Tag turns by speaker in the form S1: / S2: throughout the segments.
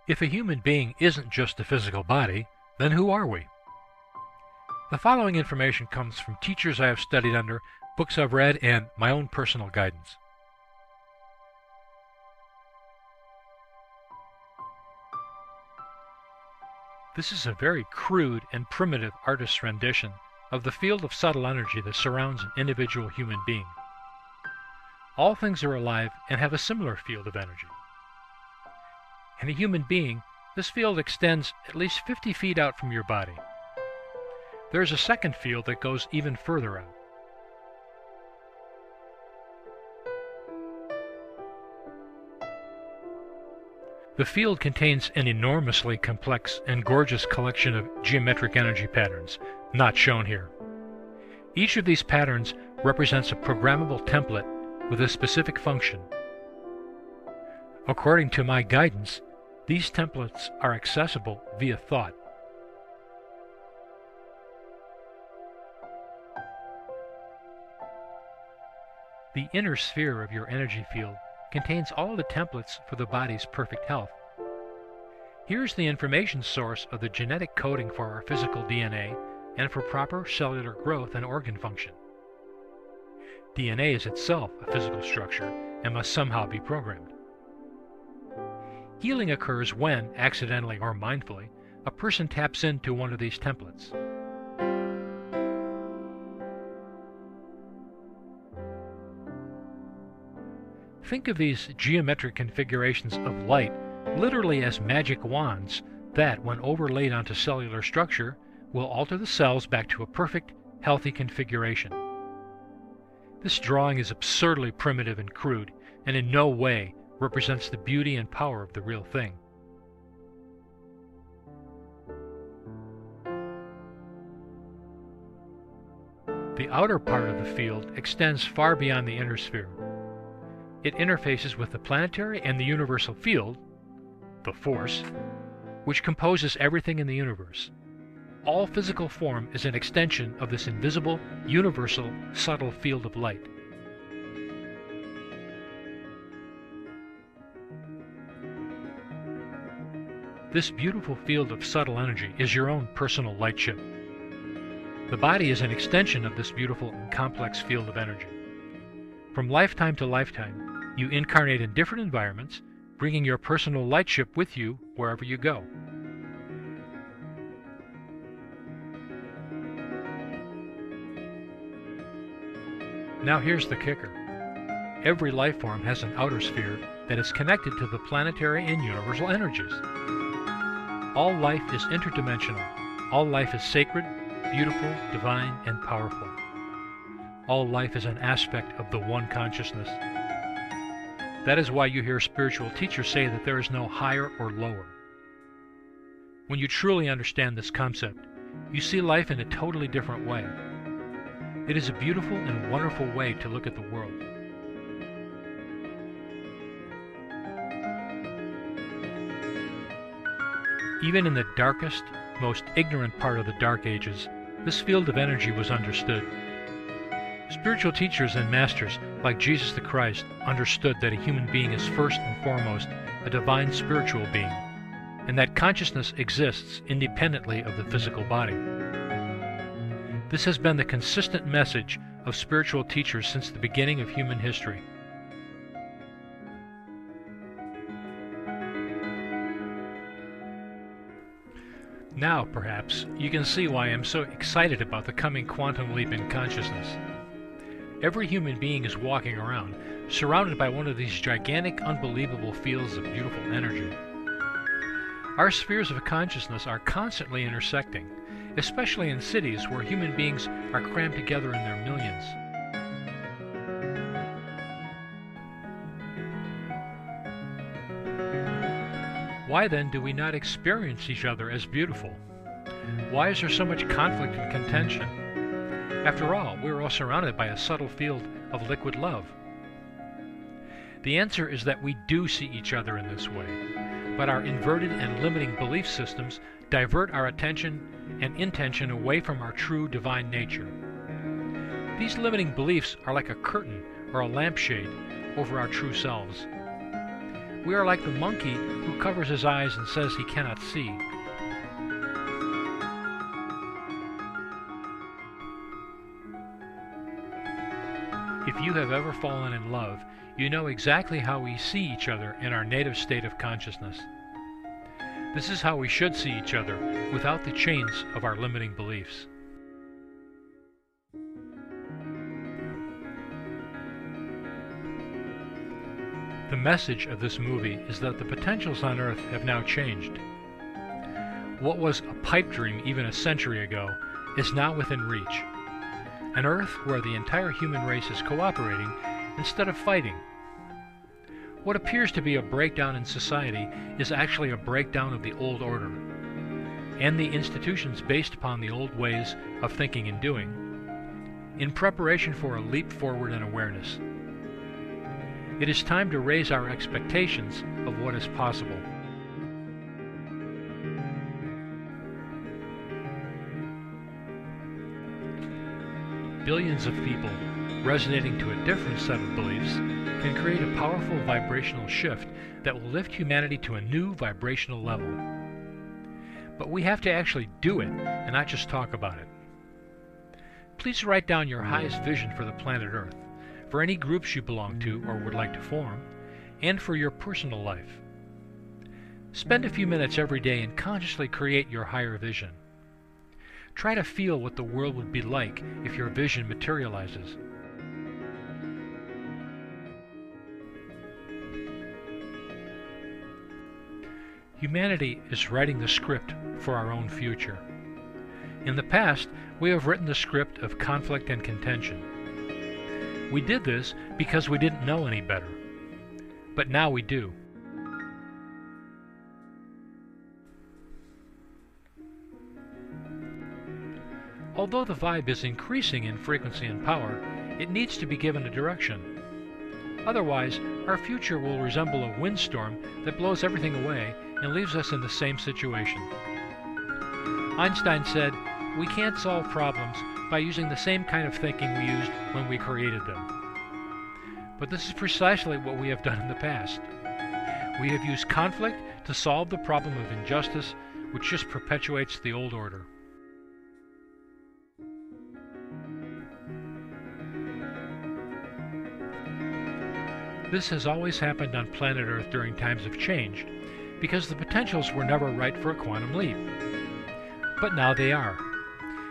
S1: If a human being isn't just a physical body, then who are we? The following information comes from teachers I have studied under, books I've read, and my own personal guidance. This is a very crude and primitive artist's rendition of the field of subtle energy that surrounds an individual human being. All things are alive and have a similar field of energy. In a human being, this field extends at least 50 feet out from your body. There is a second field that goes even further out. The field contains an enormously complex and gorgeous collection of geometric energy patterns, not shown here. Each of these patterns represents a programmable template with a specific function. According to my guidance, these templates are accessible via thought. The inner sphere of your energy field contains all the templates for the body's perfect health. Here's the information source of the genetic coding for our physical DNA and for proper cellular growth and organ function. DNA is itself a physical structure and must somehow be programmed. Healing occurs when, accidentally or mindfully, a person taps into one of these templates. Think of these geometric configurations of light literally as magic wands that, when overlaid onto cellular structure, will alter the cells back to a perfect, healthy configuration. This drawing is absurdly primitive and crude, and in no way represents the beauty and power of the real thing. The outer part of the field extends far beyond the inner sphere. It interfaces with the planetary and the universal field, the force, which composes everything in the universe. All physical form is an extension of this invisible, universal, subtle field of light. This beautiful field of subtle energy is your own personal light ship. The body is an extension of this beautiful and complex field of energy. From lifetime to lifetime, you incarnate in different environments, bringing your personal light ship with you wherever you go. Now here's the kicker. Every life form has an outer sphere that is connected to the planetary and universal energies. All life is interdimensional. All life is sacred, beautiful, divine, and powerful. All life is an aspect of the one consciousness. That is why you hear spiritual teachers say that there is no higher or lower. When you truly understand this concept, you see life in a totally different way. It is a beautiful and wonderful way to look at the world. Even in the darkest, most ignorant part of the Dark Ages, this field of energy was understood. Spiritual teachers and masters like Jesus the Christ understood that a human being is first and foremost a divine spiritual being, and that consciousness exists independently of the physical body. This has been the consistent message of spiritual teachers since the beginning of human history. Now, perhaps, you can see why I'm so excited about the coming quantum leap in consciousness. Every human being is walking around, surrounded by one of these gigantic, unbelievable fields of beautiful energy. Our spheres of consciousness are constantly intersecting, especially in cities where human beings are crammed together in their millions. Why then do we not experience each other as beautiful? Why is there so much conflict and contention? After all, we are all surrounded by a subtle field of liquid love. The answer is that we do see each other in this way, but our inverted and limiting belief systems divert our attention and intention away from our true divine nature. These limiting beliefs are like a curtain or a lampshade over our true selves. We are like the monkey who covers his eyes and says he cannot see. If you have ever fallen in love, you know exactly how we see each other in our native state of consciousness. This is how we should see each other without the chains of our limiting beliefs. The message of this movie is that the potentials on Earth have now changed. What was a pipe dream even a century ago is now within reach. An Earth where the entire human race is cooperating instead of fighting. What appears to be a breakdown in society is actually a breakdown of the old order, and the institutions based upon the old ways of thinking and doing, in preparation for a leap forward in awareness. It is time to raise our expectations of what is possible. Billions of people, resonating to a different set of beliefs, can create a powerful vibrational shift that will lift humanity to a new vibrational level. But we have to actually do it, and not just talk about it. Please write down your highest vision for the planet Earth, for any groups you belong to or would like to form, and for your personal life. Spend a few minutes every day and consciously create your higher vision. Try to feel what the world would be like if your vision materializes. Humanity is writing the script for our own future. In the past, we have written the script of conflict and contention. We did this because we didn't know any better. But now we do. Although the vibe is increasing in frequency and power, it needs to be given a direction. Otherwise, our future will resemble a windstorm that blows everything away and leaves us in the same situation. Einstein said, "We can't solve problems by using the same kind of thinking we used when we created them." But this is precisely what we have done in the past. We have used conflict to solve the problem of injustice, which just perpetuates the old order. This has always happened on planet Earth during times of change, because the potentials were never right for a quantum leap. But now they are.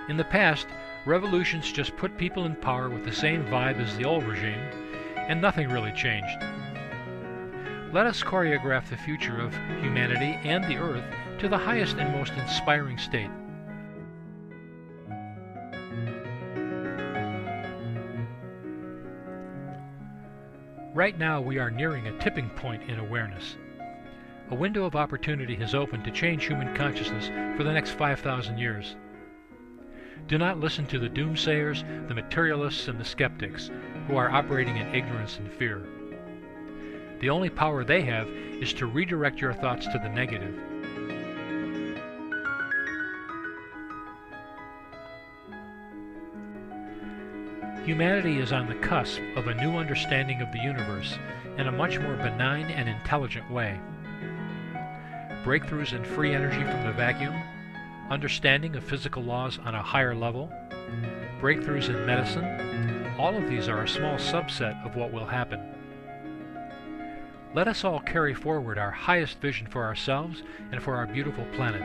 S1: In the past, revolutions just put people in power with the same vibe as the old regime, and nothing really changed. Let us choreograph the future of humanity and the Earth to the highest and most inspiring state. Right now we are nearing a tipping point in awareness. A window of opportunity has opened to change human consciousness for the next 5,000 years. Do not listen to the doomsayers, the materialists, and the skeptics, who are operating in ignorance and fear. The only power they have is to redirect your thoughts to the negative. Humanity is on the cusp of a new understanding of the universe in a much more benign and intelligent way. Breakthroughs in free energy from the vacuum, understanding of physical laws on a higher level, breakthroughs in medicine, all of these are a small subset of what will happen. Let us all carry forward our highest vision for ourselves and for our beautiful planet.